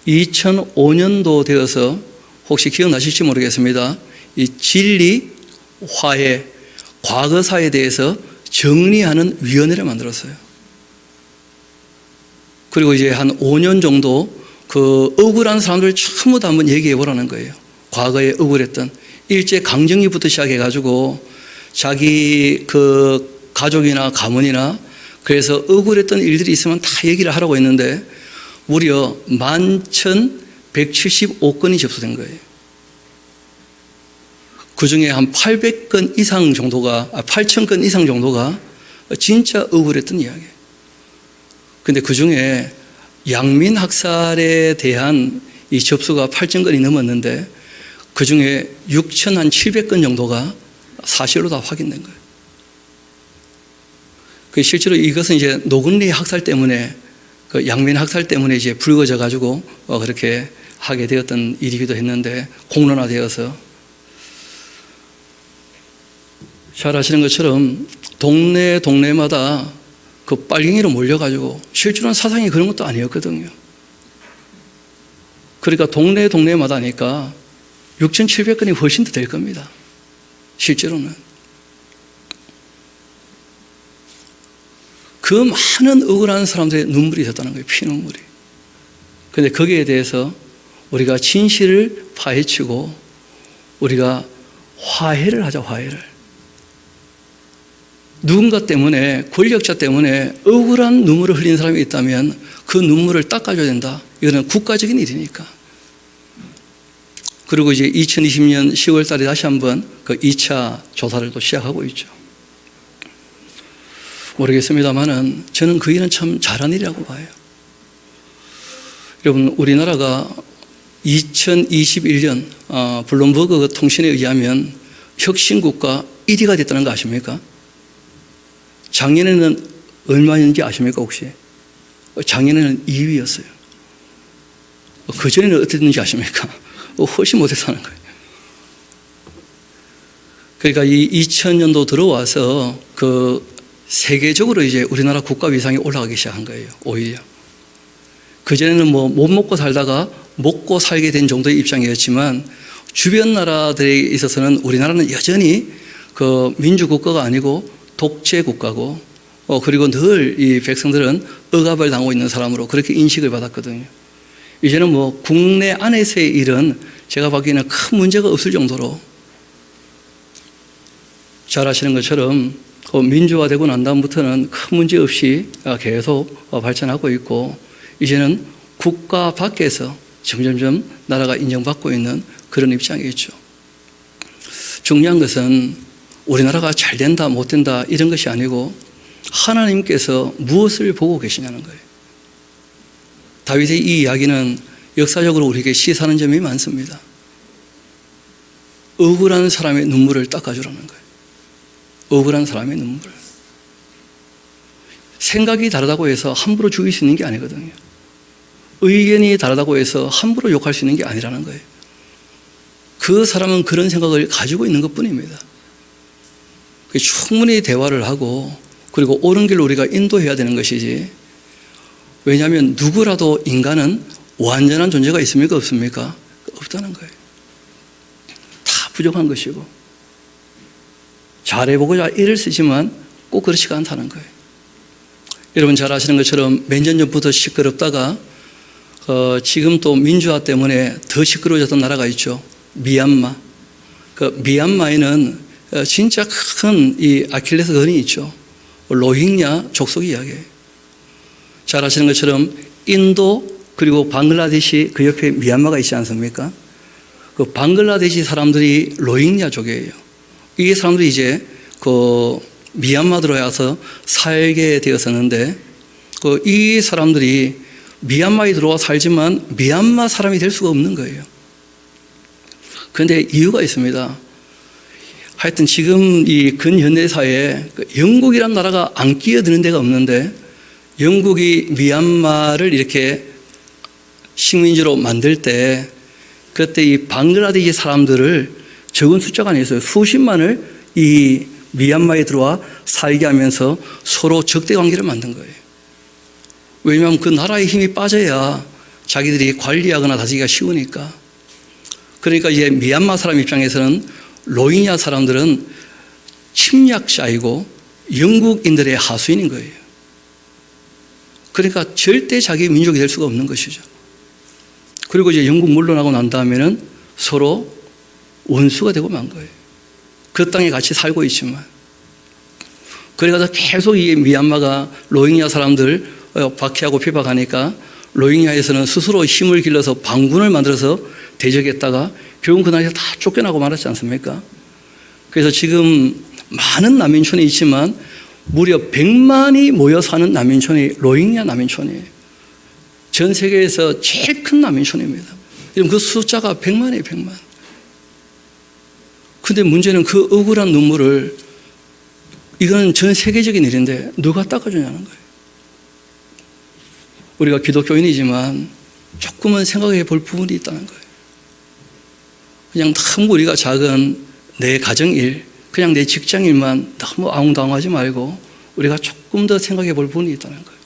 2005년도 되어서 혹시 기억나실지 모르겠습니다. 이 진리, 화해, 과거사에 대해서 정리하는 위원회를 만들었어요. 그리고 이제 한 5년 정도 그 억울한 사람들 전부 다 한번 얘기해 보라는 거예요. 과거에 억울했던 일제 강점기부터 시작해가지고 자기 그 가족이나 가문이나 그래서 억울했던 일들이 있으면 다 얘기를 하라고 했는데 무려 11,175건이 접수된 거예요. 그 중에 한 800건 이상 정도가, 8,000건 이상 정도가 진짜 억울했던 이야기예요. 근데 그 중에 양민 학살에 대한 이 접수가 8,000건이 넘었는데 그 중에 6,700건 정도가 사실로 다 확인된 거예요. 실제로 이것은 이제 노근리 학살 때문에 그 양민 학살 때문에 이제 불거져 가지고 그렇게 하게 되었던 일이기도 했는데 공론화되어서 잘 아시는 것처럼 동네마다 그 빨갱이로 몰려가지고 실제로는 사상이 그런 것도 아니었거든요. 그러니까 동네마다 하니까 6,700건이 훨씬 더 될 겁니다. 실제로는. 그 많은 억울한 사람들의 눈물이 있었다는 거예요. 피눈물이. 그런데 거기에 대해서 우리가 진실을 파헤치고 우리가 화해를 하자. 화해를. 누군가 때문에, 권력자 때문에 억울한 눈물을 흘린 사람이 있다면 그 눈물을 닦아줘야 된다. 이거는 국가적인 일이니까. 그리고 이제 2020년 10월 달에 다시 한번 그 2차 조사를 또 시작하고 있죠. 모르겠습니다만은 저는 그 일은 참 잘한 일이라고 봐요. 여러분, 우리나라가 2021년 블룸버그 통신에 의하면 혁신국가 1위가 됐다는 거 아십니까? 작년에는 얼마였는지 아십니까 혹시? 작년에는 2위였어요. 그전에는 어떻게 됐는지 아십니까? 훨씬 못해서 하는 거예요. 그러니까 이 2000년도 들어와서 그 세계적으로 이제 우리나라 국가 위상이 올라가기 시작한 거예요. 오히려. 그전에는 뭐 못 먹고 살다가 먹고 살게 된 정도의 입장이었지만 주변 나라들에 있어서는 우리나라는 여전히 그 민주국가가 아니고 독재국가고 그리고 늘 이 백성들은 억압을 당하고 있는 사람으로 그렇게 인식을 받았거든요. 이제는 뭐 국내 안에서의 일은 제가 보기에는 큰 문제가 없을 정도로 잘 아시는 것처럼 민주화되고 난 다음부터는 큰 문제 없이 계속 발전하고 있고 이제는 국가 밖에서 점점점 나라가 인정받고 있는 그런 입장이겠죠. 중요한 것은 우리나라가 잘 된다 못 된다 이런 것이 아니고 하나님께서 무엇을 보고 계시냐는 거예요. 다윗의 이 이야기는 역사적으로 우리에게 시사하는 점이 많습니다. 억울한 사람의 눈물을 닦아주라는 거예요. 억울한 사람의 눈물. 생각이 다르다고 해서 함부로 죽일 수 있는 게 아니거든요. 의견이 다르다고 해서 함부로 욕할 수 있는 게 아니라는 거예요. 그 사람은 그런 생각을 가지고 있는 것뿐입니다. 충분히 대화를 하고 그리고 옳은 길로 우리가 인도해야 되는 것이지. 왜냐하면 누구라도 인간은 완전한 존재가 있습니까? 없습니까? 없다는 거예요. 다 부족한 것이고 잘해보고자 애를 쓰지만 꼭 그렇지가 않다는 거예요. 여러분 잘 아시는 것처럼 몇 년 전부터 시끄럽다가 지금 또 민주화 때문에 더 시끄러워졌던 나라가 있죠. 미얀마. 그 미얀마에는 진짜 큰 이 아킬레스건이 있죠. 로힝야 족속 이야기예요. 잘 아시는 것처럼 인도 그리고 방글라데시 그 옆에 미얀마가 있지 않습니까? 그 방글라데시 사람들이 로힝야족이에요. 이 사람들이 이제 그 미얀마 들어와서 살게 되었었는데 이 사람들이 미얀마에 들어와 살지만 미얀마 사람이 될 수가 없는 거예요. 그런데 이유가 있습니다. 하여튼 지금 이 근현대사회에 영국이란 나라가 안 끼어드는 데가 없는데 영국이 미얀마를 이렇게 식민지로 만들 때 그때 이 방글라데시 사람들을 적은 숫자가 아니었어요. 수십만을 이 미얀마에 들어와 살게 하면서 서로 적대 관계를 만든 거예요. 왜냐하면 그 나라의 힘이 빠져야 자기들이 관리하거나 다지기가 쉬우니까. 그러니까 이제 미얀마 사람 입장에서는 로힝야 사람들은 침략자이고 영국인들의 하수인인 거예요. 그러니까 절대 자기 민족이 될 수가 없는 것이죠. 그리고 이제 영국 물러나고 난 다음에는 서로 원수가 되고 만 거예요. 그 땅에 같이 살고 있지만. 그래서 계속 이 미얀마가 로힝야 사람들 박해하고 비박하니까 로힝야에서는 스스로 힘을 길러서 반군을 만들어서 대적했다가 결국 그 나라에서 다 쫓겨나고 말았지 않습니까? 그래서 지금 많은 난민촌이 있지만 무려 100만이 모여 사는 난민촌이 로힝야 난민촌이에요. 전 세계에서 제일 큰 난민촌입니다. 그 숫자가 100만이에요, 100만. 근데 문제는 그 억울한 눈물을 이거는 전 세계적인 일인데 누가 닦아주냐는 거예요. 우리가 기독교인이지만 조금은 생각해 볼 부분이 있다는 거예요. 그냥 너무 우리가 작은 내 가정일, 그냥 내 직장일만 너무 아웅다웅하지 말고 우리가 조금 더 생각해 볼 부분이 있다는 거예요.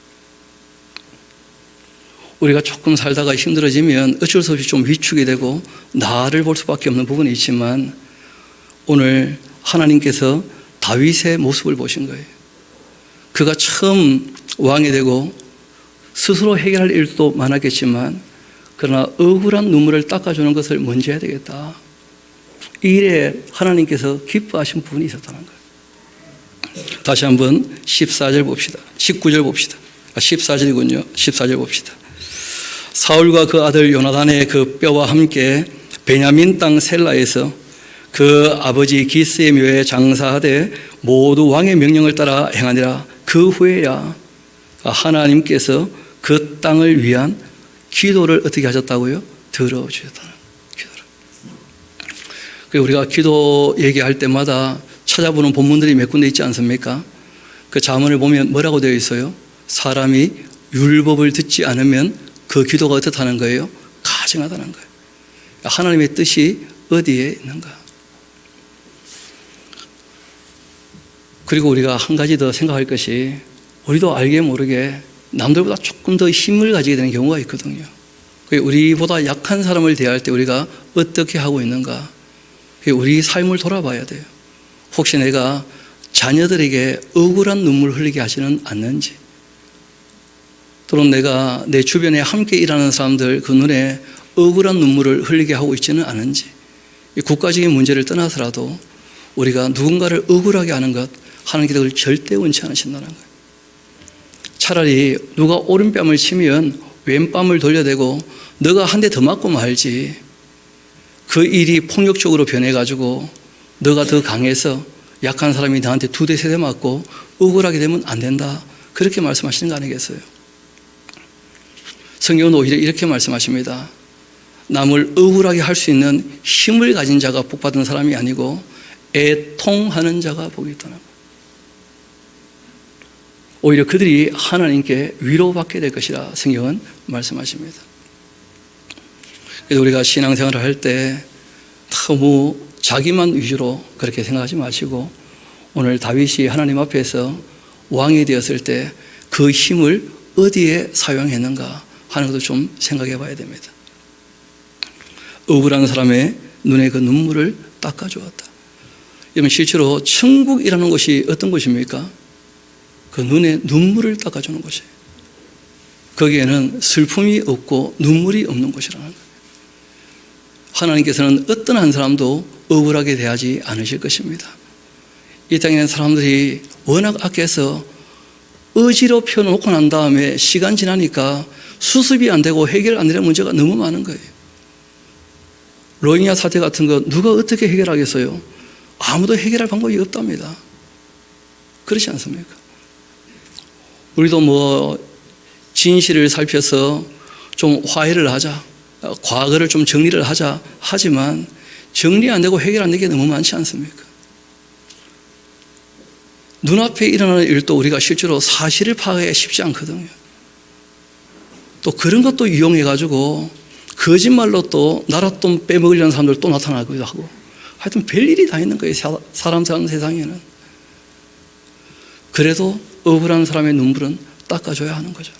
우리가 조금 살다가 힘들어지면 어쩔 수 없이 좀 위축이 되고 나를 볼 수밖에 없는 부분이 있지만 오늘 하나님께서 다윗의 모습을 보신 거예요. 그가 처음 왕이 되고 스스로 해결할 일도 많았겠지만 그러나 억울한 눈물을 닦아주는 것을 먼저 해야 되겠다. 이 일에 하나님께서 기뻐하신 부분이 있었다는 거예요. 다시 한번 14절 봅시다. 19절 봅시다. 14절이군요. 14절 봅시다. 사울과 그 아들 요나단의 그 뼈와 함께 베냐민 땅 셀라에서 그 아버지 기스의 묘에 장사하되 모두 왕의 명령을 따라 행하니라. 그 후에야 하나님께서 그 땅을 위한 기도를 어떻게 하셨다고요? 들어주셨다는 기도를. 우리가 기도 얘기할 때마다 찾아보는 본문들이 몇 군데 있지 않습니까? 그 자문을 보면 뭐라고 되어 있어요? 사람이 율법을 듣지 않으면 그 기도가 어떻다는 거예요? 가증하다는 거예요. 하나님의 뜻이 어디에 있는가? 그리고 우리가 한 가지 더 생각할 것이 우리도 알게 모르게 남들보다 조금 더 힘을 가지게 되는 경우가 있거든요. 우리보다 약한 사람을 대할 때 우리가 어떻게 하고 있는가? 우리 삶을 돌아봐야 돼요. 혹시 내가 자녀들에게 억울한 눈물 흘리게 하지는 않는지, 또는 내가 내 주변에 함께 일하는 사람들 그 눈에 억울한 눈물을 흘리게 하고 있지는 않은지, 국가적인 문제를 떠나서라도 우리가 누군가를 억울하게 하는 것 하나님께서 그걸 절대 원치 않으신다는 거예요. 차라리 누가 오른뺨을 치면 왼뺨을 돌려대고 너가 한 대 더 맞고 말지, 그 일이 폭력적으로 변해가지고 너가 더 강해서 약한 사람이 나한테 2대 3대 맞고 억울하게 되면 안 된다, 그렇게 말씀하시는 거 아니겠어요? 성경은 오히려 이렇게 말씀하십니다. 남을 억울하게 할 수 있는 힘을 가진 자가 복받은 사람이 아니고 애통하는 자가 복이 있다는 거예요. 오히려 그들이 하나님께 위로받게 될 것이라 성경은 말씀하십니다. 그래서 우리가 신앙생활을 할 때 너무 자기만 위주로 그렇게 생각하지 마시고, 오늘 다윗이 하나님 앞에서 왕이 되었을 때 그 힘을 어디에 사용했는가 하는 것도 좀 생각해 봐야 됩니다. 억울한 사람의 눈에 그 눈물을 닦아주었다. 여러분, 실제로 천국이라는 것이 어떤 것입니까? 그 눈에 눈물을 닦아주는 것이에요. 거기에는 슬픔이 없고 눈물이 없는 것이라는 거예요. 하나님께서는 어떤 한 사람도 억울하게 대하지 않으실 것입니다. 이 땅에 있는 사람들이 워낙 악해서 의지로 펴놓고 난 다음에 시간 지나니까 수습이 안 되고 해결 안 되는 문제가 너무 많은 거예요. 로힝야 사태 같은 거 누가 어떻게 해결하겠어요? 아무도 해결할 방법이 없답니다. 그렇지 않습니까? 우리도 진실을 살펴서 좀 화해를 하자, 과거를 좀 정리를 하자 하지만 정리 안 되고 해결 안 되는 게 너무 많지 않습니까? 눈앞에 일어나는 일도 우리가 실제로 사실을 파악하기가 쉽지 않거든요. 또 그런 것도 이용해가지고 거짓말로 또 나랏돈 빼먹으려는 사람들 또 나타나기도 하고, 하여튼 별일이 다 있는 거예요, 사람 사는 세상에는. 그래도 억울한 사람의 눈물은 닦아줘야 하는 거죠.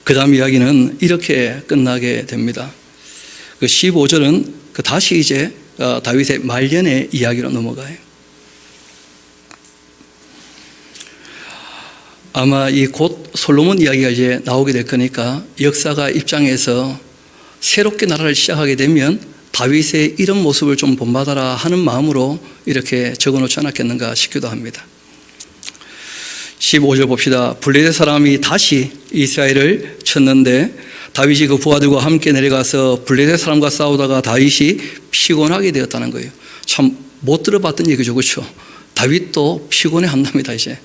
그 다음 이야기는 이렇게 끝나게 됩니다. 그 15절은 다시 이제 다윗의 말년의 이야기로 넘어가요. 아마 이 곧 솔로몬 이야기가 이제 나오게 될 거니까 역사가 입장에서 새롭게 나라를 시작하게 되면 다윗의 이런 모습을 좀 본받아라 하는 마음으로 이렇게 적어놓지 않았겠는가 싶기도 합니다. 15절 봅시다. 블레셋 사람이 다시 이스라엘을 쳤는데 다윗이 그 부하들과 함께 내려가서 블레셋 사람과 싸우다가 다윗이 피곤하게 되었다는 거예요. 참 못 들어봤던 얘기죠, 그렇죠? 다윗도 피곤해 한답니다. 이제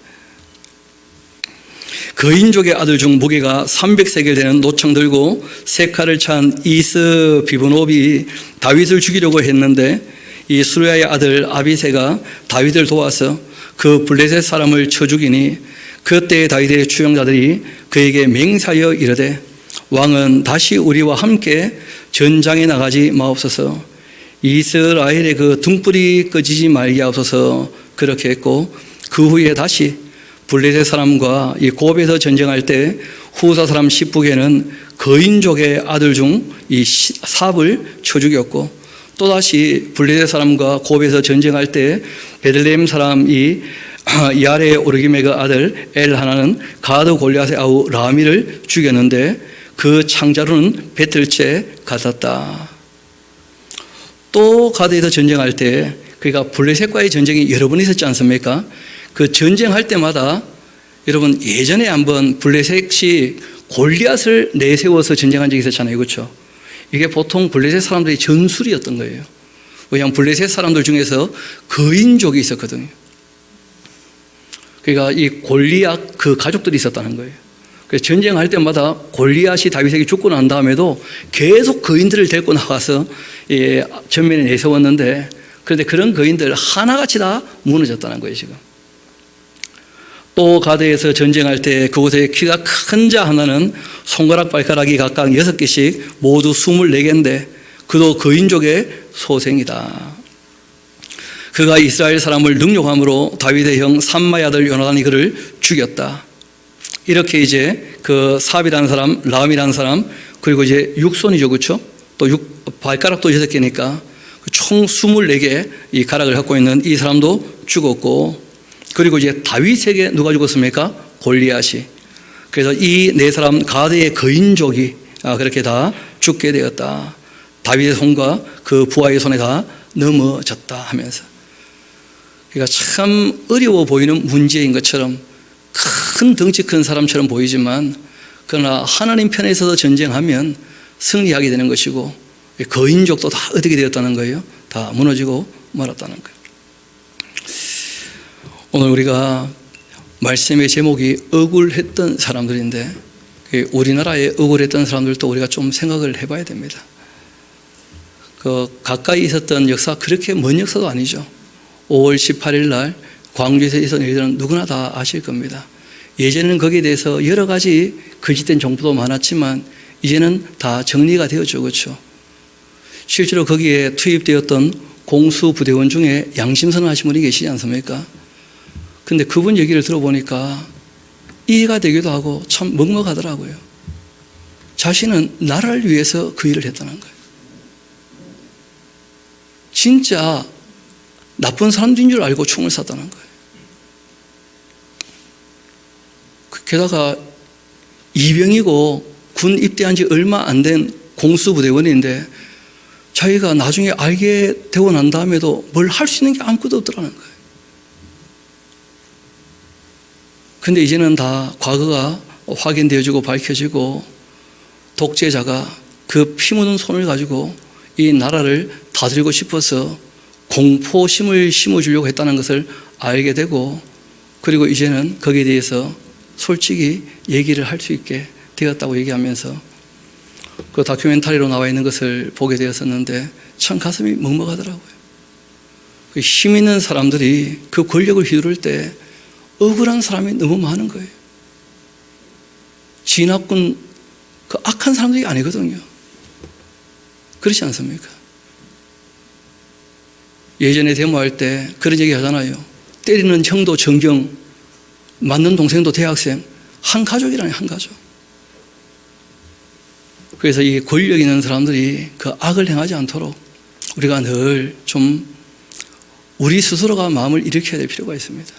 거인족의 아들 중 무게가 300세겔 되는 노청 들고 세 칼을 찬 이스 비브노비 다윗을 죽이려고 했는데, 이 수르야의 아들 아비새가 다윗을 도와서 그 블레셋 사람을 쳐 죽이니, 그때 다윗의 추종자들이 그에게 맹세하여 이르되 왕은 다시 우리와 함께 전장에 나가지 마옵소서, 이스라엘의 그 등불이 꺼지지 말게 하옵소서. 그렇게 했고, 그 후에 다시 블레셋 사람과 이 고업에서 전쟁할 때 후사 사람 십북에는 거인족의 아들 중 이 삽을 쳐 죽였고, 또다시 블레셋 사람과 고업에서 전쟁할 때 베들레헴 사람 이 야레 오르기메의 아들 엘하나는 가드 골리앗의 아우 라미를 죽였는데 그 창자로는 배틀째 같았다. 또 가드에서 전쟁할 때, 그러니까 블레셋과의 전쟁이 여러 번 있었지 않습니까? 그 전쟁할 때마다 여러분 예전에 한번 블레셋이 골리앗을 내세워서 전쟁한 적이 있었잖아요, 그렇죠? 이게 보통 블레셋 사람들의 전술이었던 거예요. 왜냐하면 블레셋 사람들 중에서 거인족이 있었거든요. 그러니까 이 골리앗 그 가족들이 있었다는 거예요. 그래서 전쟁할 때마다 골리앗이 다윗에게 죽고 난 다음에도 계속 거인들을 데리고 나가서 전면에 내세웠는데, 그런데 그런 거인들 하나같이 다 무너졌다는 거예요, 지금. 또 가드에서 전쟁할 때 그곳에 키가 큰 자 하나는 손가락 발가락이 각각 6개씩 모두 24개인데 그도 거인족의 소생이다. 그가 이스라엘 사람을 능욕함으로 다윗의 형 삼마의 아들 요나단이 그를 죽였다. 이렇게 이제 그 삽이라는 사람, 라함이라는 사람, 그리고 이제 육손이죠, 그렇죠? 또 발가락도 6개니까 총 24개 이 가락을 갖고 있는 이 사람도 죽었고, 그리고 이제 다윗에게 누가 죽었습니까? 골리앗이. 그래서 이 네 사람 가드의 거인족이 그렇게 다 죽게 되었다. 다윗의 손과 그 부하의 손에 다 넘어졌다 하면서. 그러니까 참 어려워 보이는 문제인 것처럼 큰 덩치 큰 사람처럼 보이지만 그러나 하나님 편에 서서 전쟁하면 승리하게 되는 것이고 거인족도 다 어떻게 되었다는 거예요? 다 무너지고 말았다는 거예요. 오늘 우리가 말씀의 제목이 억울했던 사람들인데 우리나라에 억울했던 사람들도 우리가 좀 생각을 해봐야 됩니다. 가까이 있었던 역사 그렇게 먼 역사도 아니죠. 5월 18일 날 광주에서 있었던 일들은 누구나 다 아실 겁니다. 예전에는 거기에 대해서 여러 가지 거짓된 정보도 많았지만 이제는 다 정리가 되었죠. 그렇죠? 실제로 거기에 투입되었던 공수부대원 중에 양심선언 하신 분이 계시지 않습니까? 근데 그분 얘기를 들어보니까 이해가 되기도 하고 참 먹먹하더라고요. 자신은 나라를 위해서 그 일을 했다는 거예요. 진짜 나쁜 사람들인 줄 알고 총을 쐈다는 거예요. 게다가 이병이고 군 입대한 지 얼마 안 된 공수부대원인데 자기가 나중에 알게 되고 난 다음에도 뭘 할 수 있는 게 아무것도 없더라는 거예요. 근데 이제는 다 과거가 확인되어지고 밝혀지고 독재자가 그 피 묻은 손을 가지고 이 나라를 다스리고 싶어서 공포심을 심어주려고 했다는 것을 알게 되고 그리고 이제는 거기에 대해서 솔직히 얘기를 할 수 있게 되었다고 얘기하면서 그 다큐멘터리로 나와 있는 것을 보게 되었었는데 참 가슴이 먹먹하더라고요. 힘 있는 사람들이 그 권력을 휘두를 때 억울한 사람이 너무 많은 거예요. 진압군 그 악한 사람들이 아니거든요. 그렇지 않습니까? 예전에 데모할 때 그런 얘기 하잖아요. 때리는 형도 정경, 맞는 동생도 대학생, 한 가족이라니 한 가족. 그래서 이 권력 있는 사람들이 그 악을 행하지 않도록 우리가 늘 좀 우리 스스로가 마음을 일으켜야 될 필요가 있습니다.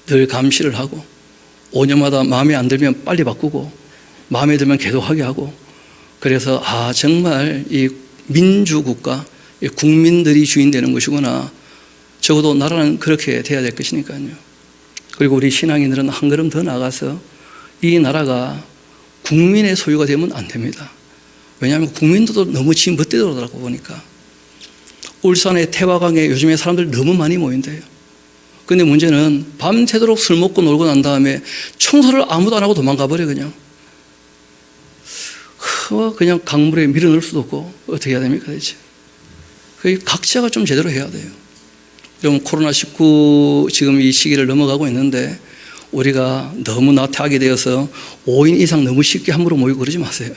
늘 감시를 하고 5년마다 마음에 안 들면 빨리 바꾸고 마음에 들면 계속하게 하고 그래서 정말 이 민주국가 국민들이 주인 되는 것이구나. 적어도 나라는 그렇게 돼야 될 것이니까요. 그리고 우리 신앙인들은 한 걸음 더 나가서 이 나라가 국민의 소유가 되면 안 됩니다. 왜냐하면 국민들도 너무 지 멋대로 하더라고 보니까. 울산의 태화강에 요즘에 사람들 너무 많이 모인대요. 근데 문제는 밤새도록 술 먹고 놀고 난 다음에 청소를 아무도 안 하고 도망가 버려 그냥. 그냥 강물에 밀어넣을 수도 없고 어떻게 해야 됩니까 대체. 각자가 좀 제대로 해야 돼요. 여러분 코로나19 지금 이 시기를 넘어가고 있는데 우리가 너무 나태하게 되어서 5인 이상 너무 쉽게 함부로 모이고 그러지 마세요.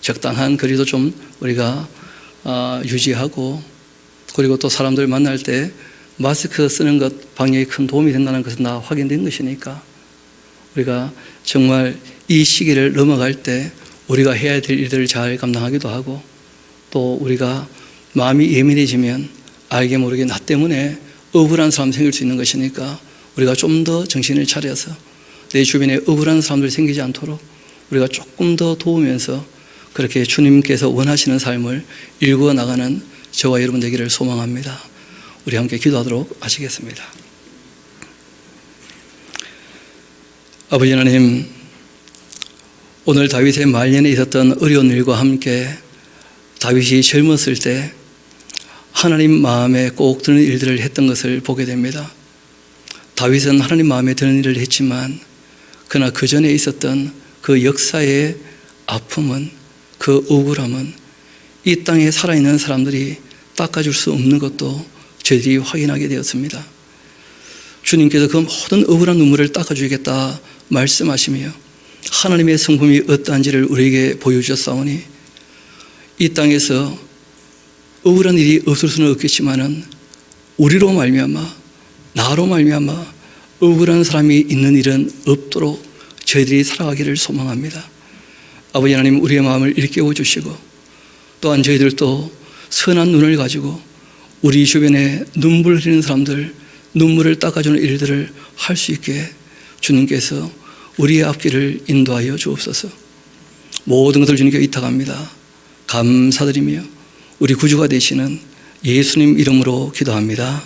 적당한 거리도 좀 우리가 유지하고 그리고 또 사람들 만날 때 마스크 쓰는 것 방역에 큰 도움이 된다는 것은 다 확인된 것이니까 우리가 정말 이 시기를 넘어갈 때 우리가 해야 될 일들을 잘 감당하기도 하고 또 우리가 마음이 예민해지면 알게 모르게 나 때문에 억울한 사람 생길 수 있는 것이니까 우리가 좀 더 정신을 차려서 내 주변에 억울한 사람들 생기지 않도록 우리가 조금 더 도우면서 그렇게 주님께서 원하시는 삶을 일구어 나가는 저와 여러분 되기를 소망합니다. 우리 함께 기도하도록 하시겠습니다. 아버지 하나님, 오늘 다윗의 말년에 있었던 어려운 일과 함께 다윗이 젊었을 때 하나님 마음에 꼭 드는 일들을 했던 것을 보게 됩니다. 다윗은 하나님 마음에 드는 일을 했지만 그러나 그 전에 있었던 그 역사의 아픔은 그 억울함은 이 땅에 살아있는 사람들이 닦아줄 수 없는 것도 저희들이 확인하게 되었습니다. 주님께서 그 모든 억울한 눈물을 닦아주겠다 말씀하시며 하나님의 성품이 어떠한지를 우리에게 보여주셨사오니 이 땅에서 억울한 일이 없을 수는 없겠지만은 우리로 말미암아 나로 말미암아 억울한 사람이 있는 일은 없도록 저희들이 살아가기를 소망합니다. 아버지 하나님, 우리의 마음을 일깨워 주시고 또한 저희들도 선한 눈을 가지고 우리 주변에 눈물 흘리는 사람들 눈물을 닦아주는 일들을 할 수 있게 주님께서 우리의 앞길을 인도하여 주옵소서. 모든 것을 주님께 의탁합니다. 감사드리며 우리 구주가 되시는 예수님 이름으로 기도합니다.